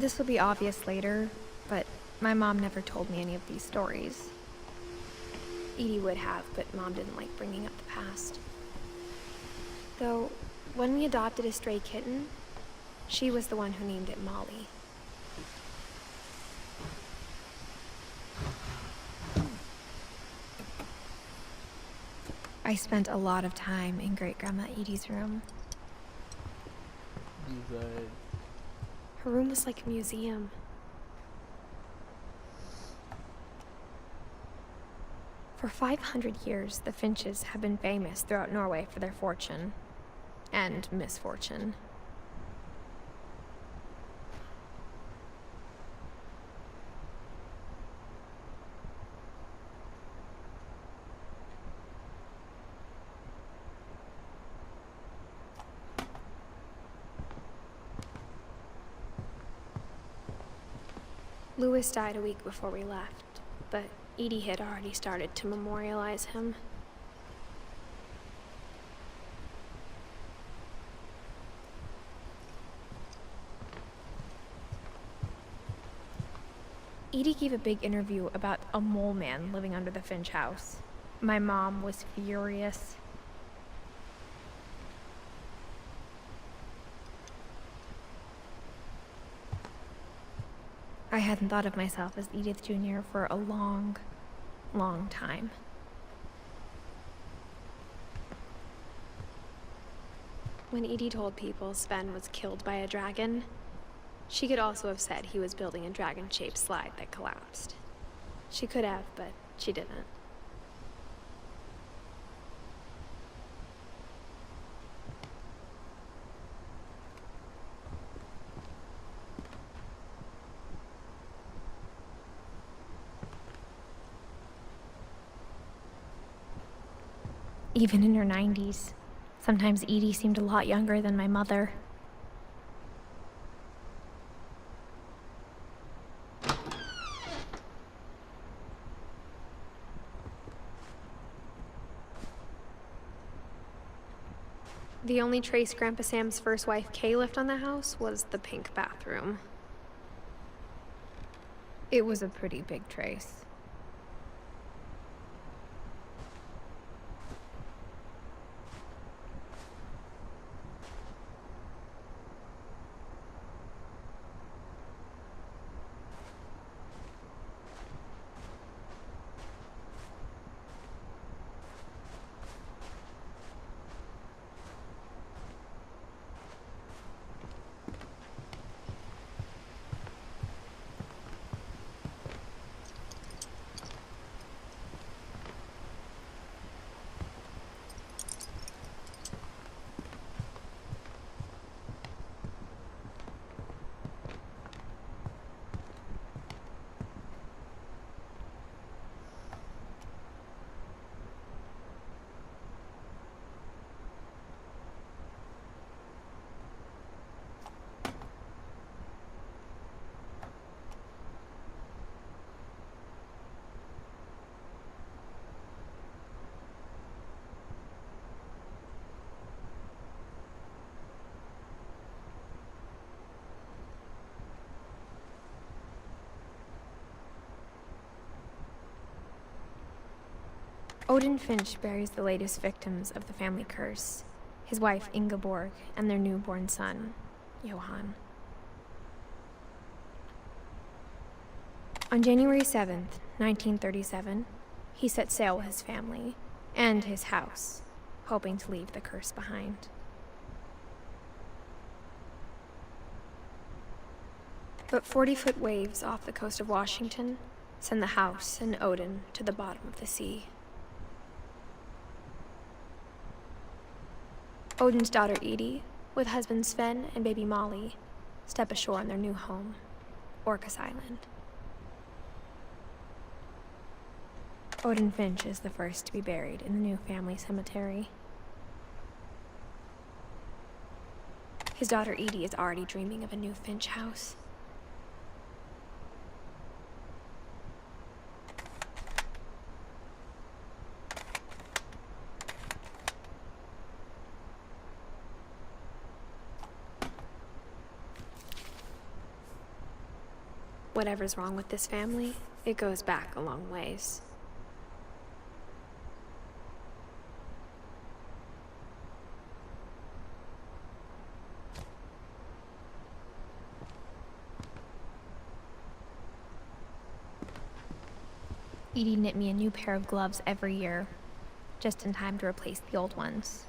This will be obvious later, but my mom never told me any of these stories. Edie would have, but Mom didn't like bringing up the past. Though, when we adopted a stray kitten, she was the one who named it Molly. I spent a lot of time in Great-Grandma Edie's room. Her room was like a museum. For 500 years, the Finches have been famous throughout Norway for their fortune and misfortune. Louis died a week before we left, but Edie had already started to memorialize him. Edie gave a big interview about a mole man living under the Finch house. My mom was furious. I hadn't thought of myself as Edith Jr. for a long, long time. When Edie told people Sven was killed by a dragon, she could also have said he was building a dragon-shaped slide that collapsed. She could have, but she didn't. Even in her 90s, sometimes Edie seemed a lot younger than my mother. The only trace Grandpa Sam's first wife Kay left on the house was the pink bathroom. It was a pretty big trace. Odin Finch buries the latest victims of the family curse, his wife Ingeborg and their newborn son, Johann. On January 7th, 1937, he set sail with his family and his house, hoping to leave the curse behind. But 40-foot waves off the coast of Washington send the house and Odin to the bottom of the sea. Odin's daughter Edie, with husband Sven and baby Molly, step ashore on their new home, Orcas Island. Odin Finch is the first to be buried in the new family cemetery. His daughter Edie is already dreaming of a new Finch house. whatever's wrong with this family, it goes back a long ways. Edie knit me a new pair of gloves every year, just in time to replace the old ones.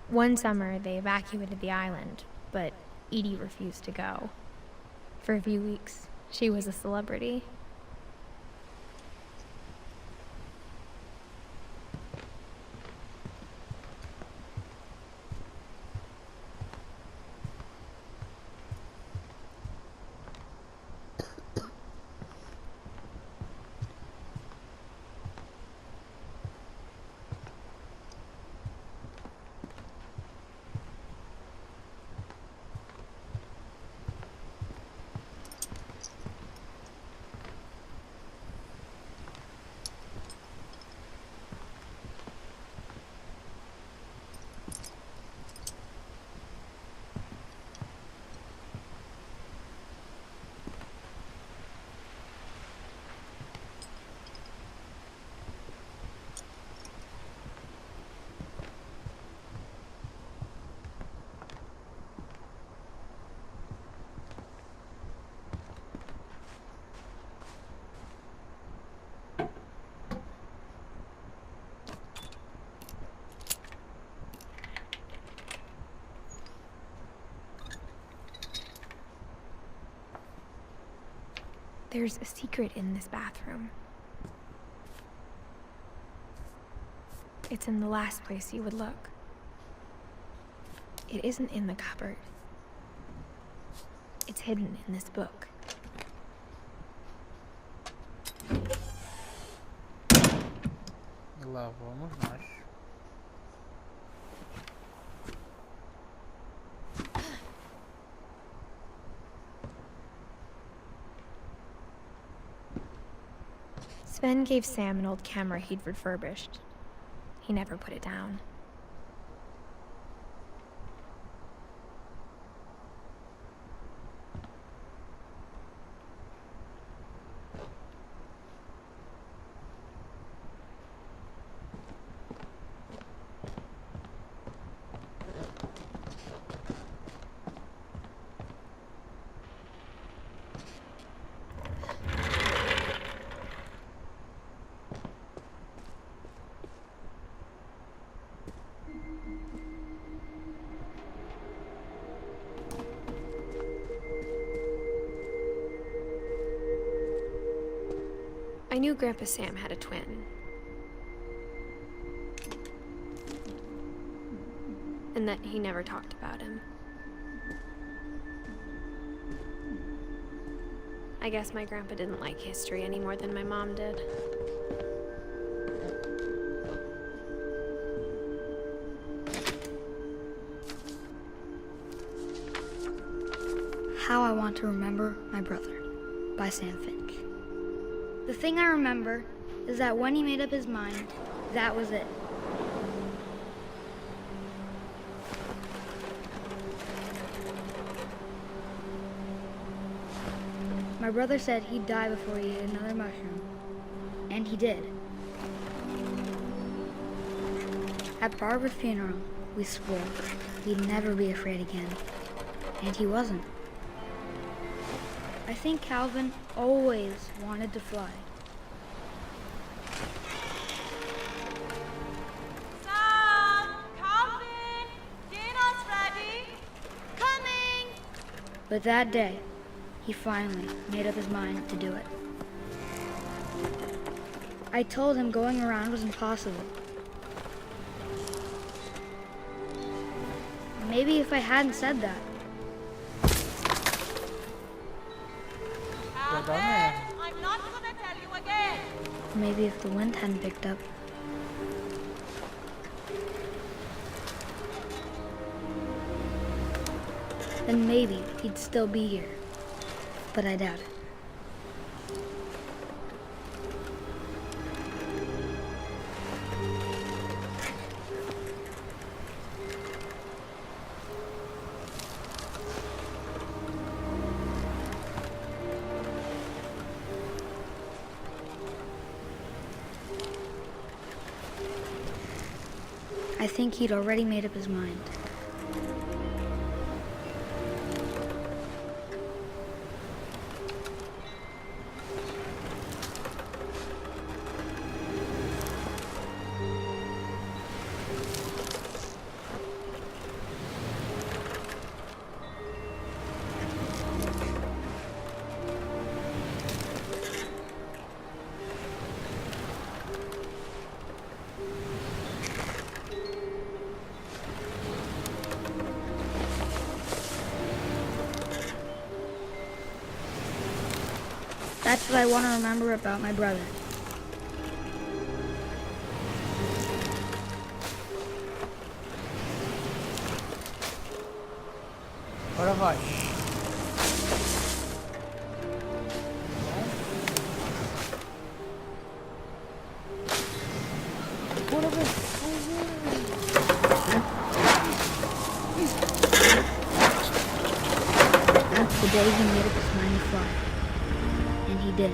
One summer, they evacuated the island, but Edie refused to go. For a few weeks, she was a celebrity. There's a secret in this bathroom. It's in the last place you would look. It isn't in the cupboard. It's hidden in this book. E lá vamos nós. Sven gave Sam an old camera he'd refurbished. He never put it down. I knew Grandpa Sam had a twin. And that he never talked about him. I guess my grandpa didn't like history any more than my mom did. How I Want to Remember My Brother by Sam Finch. The thing I remember is that when he made up his mind, that was it. My brother said he'd die before he ate another mushroom, and he did. At Barbara's funeral, we swore he'd never be afraid again, and he wasn't. I think Calvin always wanted to fly. Sam! Calvin! Dinner's ready! Coming! But that day, he finally made up his mind to do it. I told him going around was impossible. Maybe if I hadn't said that, Calvin, I'm not gonna tell you again. maybe if the wind hadn't picked up. then maybe he'd still be here. But I doubt it. I think he'd already made up his mind. That's what I want to remember about my brother. Agora vai. Bora, velho. The day he made up his mind to fly. And he did.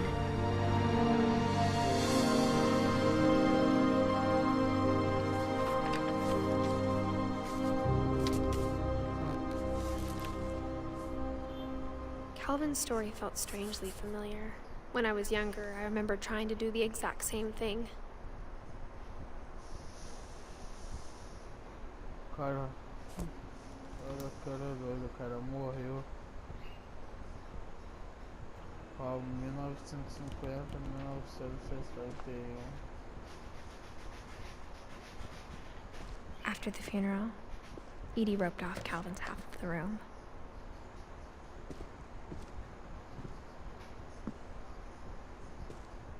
Calvin's story felt strangely familiar. When I was younger, I remember trying to do the exact same thing. Cara doido, o cara morreu. Ó, 1950, 1961. After the funeral, Edie roped off Calvin's half of the room.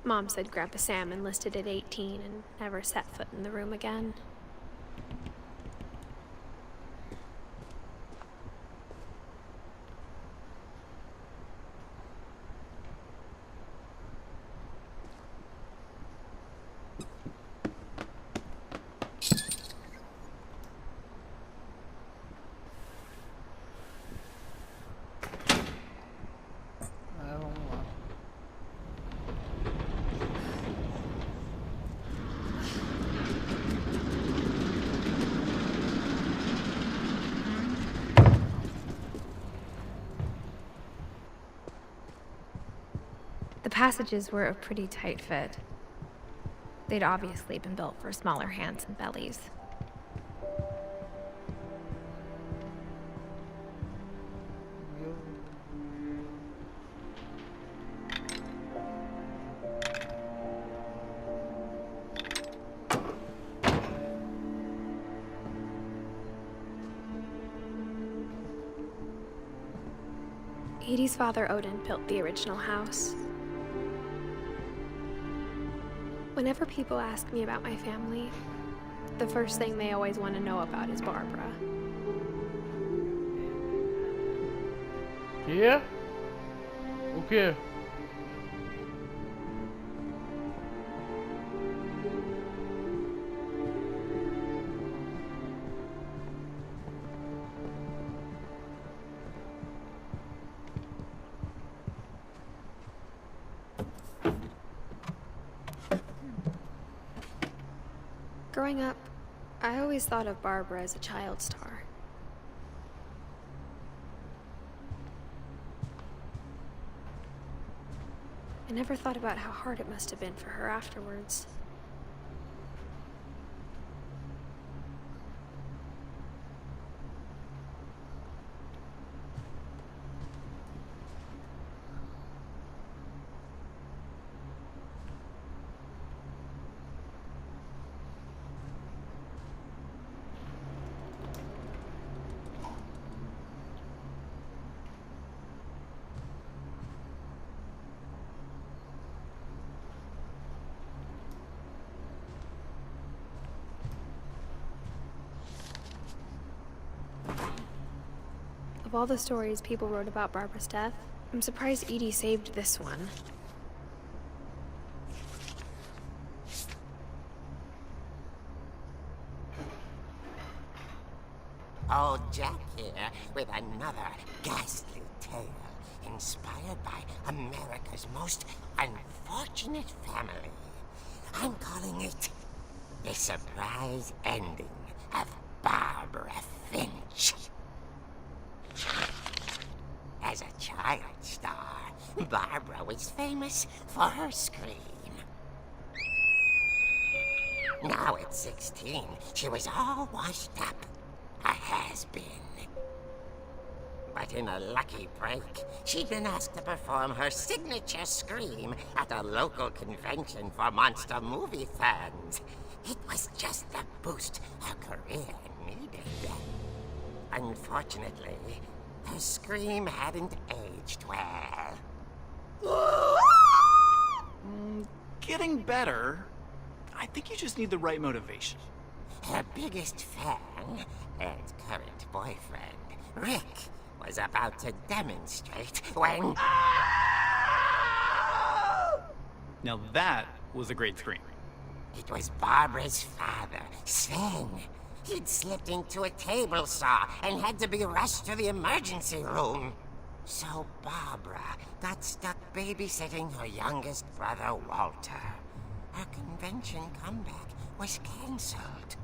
Mom said Grandpa Sam enlisted at 18 and never set foot in the room again. Vamos lá. The passages were a pretty tight fit. They'd obviously been built for smaller hands and bellies. Edie's father, Odin, built the original house. Whenever people ask me about my family, the first thing they always want to know about is Barbara. Que? O quê? Growing up, I always thought of Barbara as a child star. I never thought about how hard it must have been for her afterwards. all the stories people wrote about Barbara's death, I'm surprised Edie saved this one. Old Jack here with another ghastly tale inspired by America's most unfortunate family. I'm calling it The Surprise Ending of Barbara Finch. As a child star, Barbara was famous for her scream. Now at 16, she was all washed up. A has-been. But in a lucky break, she'd been asked to perform her signature scream at a local convention for monster movie fans. It was just the boost her career needed. Unfortunately, her scream hadn't aged well. Getting better. I think you just need the right motivation. Her biggest fan and current boyfriend, Rick, was about to demonstrate when... Now that was a great scream. It was Barbara's father, Sven. He'd slipped into a table saw and had to be rushed to the emergency room. So Barbara got stuck babysitting her youngest brother, Walter. Her convention comeback was cancelled.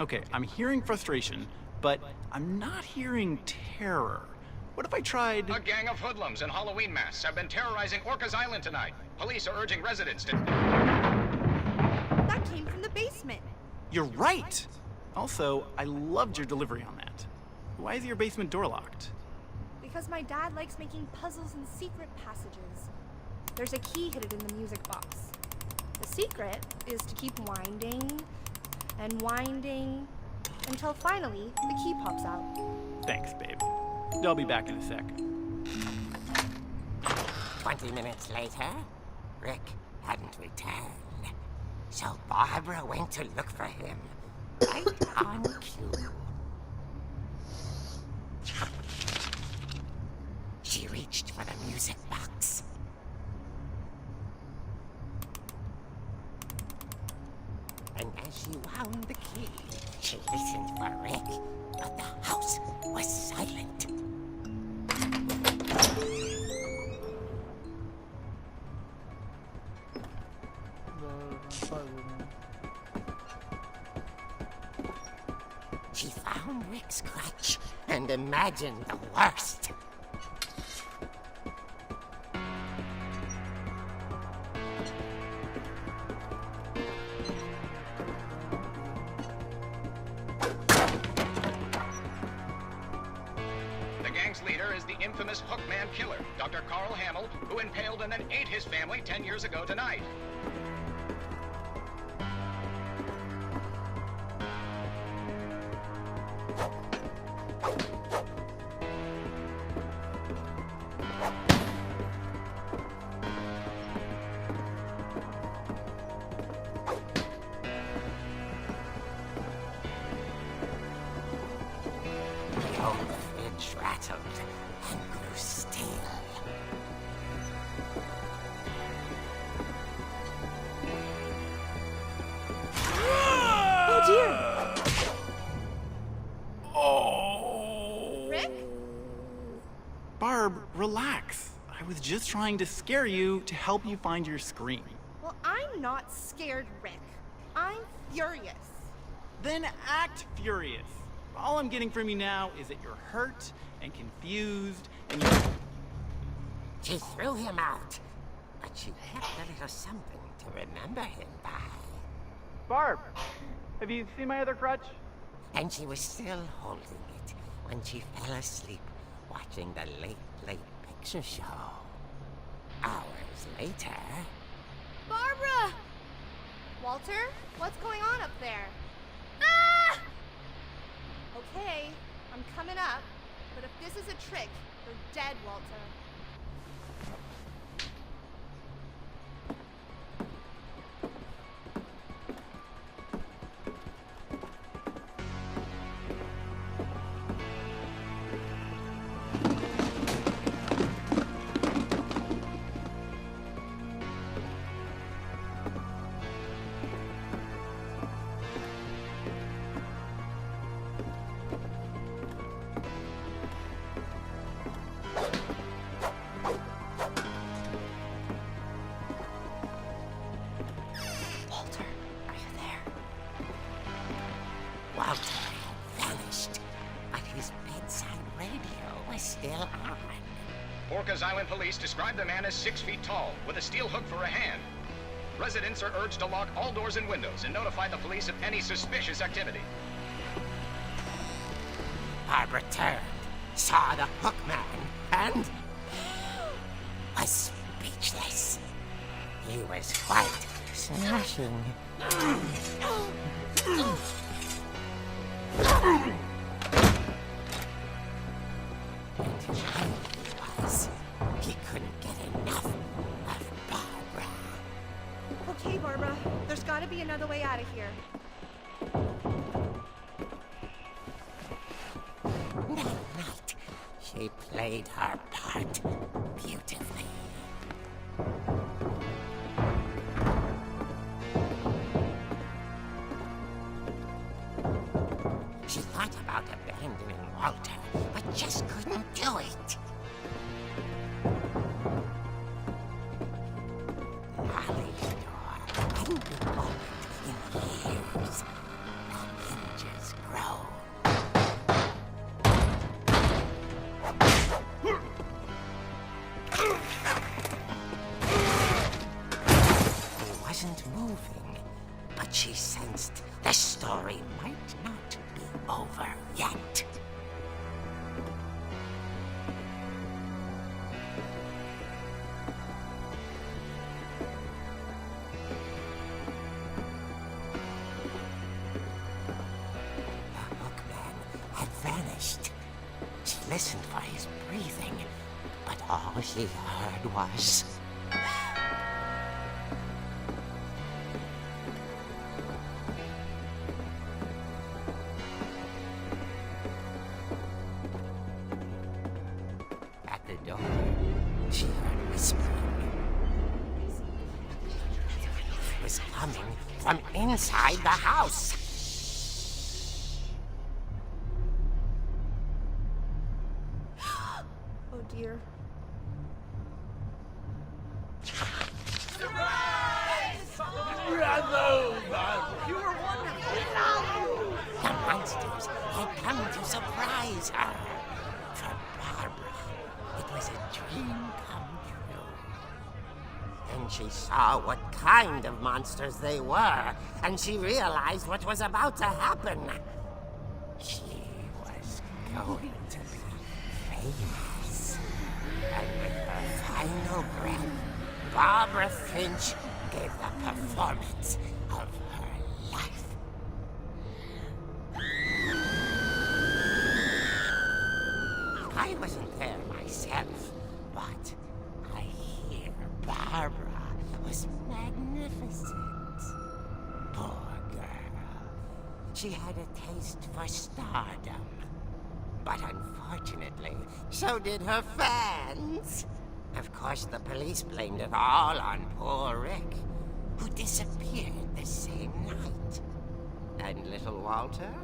Okay, I'm hearing frustration, but I'm not hearing terror. What if I tried... A gang of hoodlums in Halloween masks have been terrorizing Orcas Island tonight. Police are urging residents to... That came from the basement. You're right! Also, I loved your delivery on that. Why is your basement door locked? Because my dad likes making puzzles and secret passages. There's a key hidden in the music box. The secret is to keep winding and winding until finally the key pops out. Thanks, babe. I'll be back in a sec. 20 minutes later, Rick hadn't returned. So Barbara went to look for him, right on cue. She reached for the music box. And as she wound the key, she listened for Rick, but the house was silent. She found Rick's crutch and imagined the worst. The gang's leader is the infamous Hookman killer, Dr. Carl Hamill, who impaled and then ate his family 10 years ago tonight. The old fridge rattled and grew still. Oh dear! Oh! Rick? Barb, relax. I was just trying to scare you to help you find your scream. Well, I'm not scared, Rick. I'm furious. Then act furious. All I'm getting from you now is that you're hurt and confused and you're... She threw him out, but she kept a little something to remember him by. Barb, have you seen my other crutch? And she was still holding it when she fell asleep watching the late picture show. Hours later... Barbara! Walter, what's going on up there? Ah! Okay, I'm coming up, but if this is a trick, you're dead, Walter. Rikers Island police describe the man as 6 feet tall, with a steel hook for a hand. Residents are urged to lock all doors and windows and notify the police of any suspicious activity. Barbara turned, saw the hook man, and was speechless. He was quite smashing. He couldn't get enough of Barbara. Okay, Barbara, there's gotta be another way out of here. That night, she played her part beautifully. She thought about abandoning Walter, but just couldn't do it. Molly's door hadn't been opened in years. The hinges groaned. He wasn't moving, but she sensed the story might not be over yet. The hookman had vanished. She listened for his breathing, but all she heard was... At the door, she heard whispering. It was coming from inside the house. Oh dear. The monsters had come to surprise her. For Barbara, it was a dream come true. Then she saw what kind of monsters they were, and she realized what was about to happen. She was going to be famous. And with her final breath, Barbara Finch gave the performance of her life. I wasn't there myself, but I hear Barbara was magnificent. Poor girl. She had a taste for stardom. But unfortunately, so did her fans. Of course, the police blamed it all on poor Rick, who disappeared the same night. And little Walter?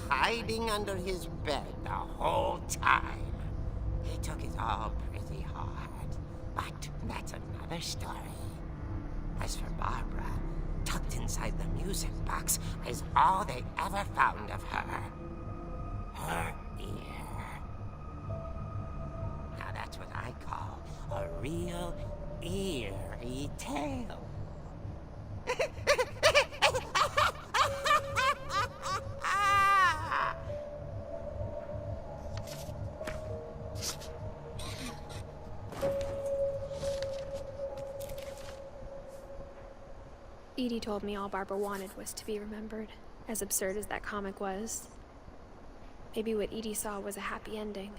Hiding under his bed the whole time. He took it all pretty hard. But that's another story. As for Barbara, tucked inside the music box is all they ever found of her. Her ear. Now that's what I call a real eerie tale. Edie told me all Barbara wanted was to be remembered, as absurd as that comic was. Maybe what Edie saw was a happy ending.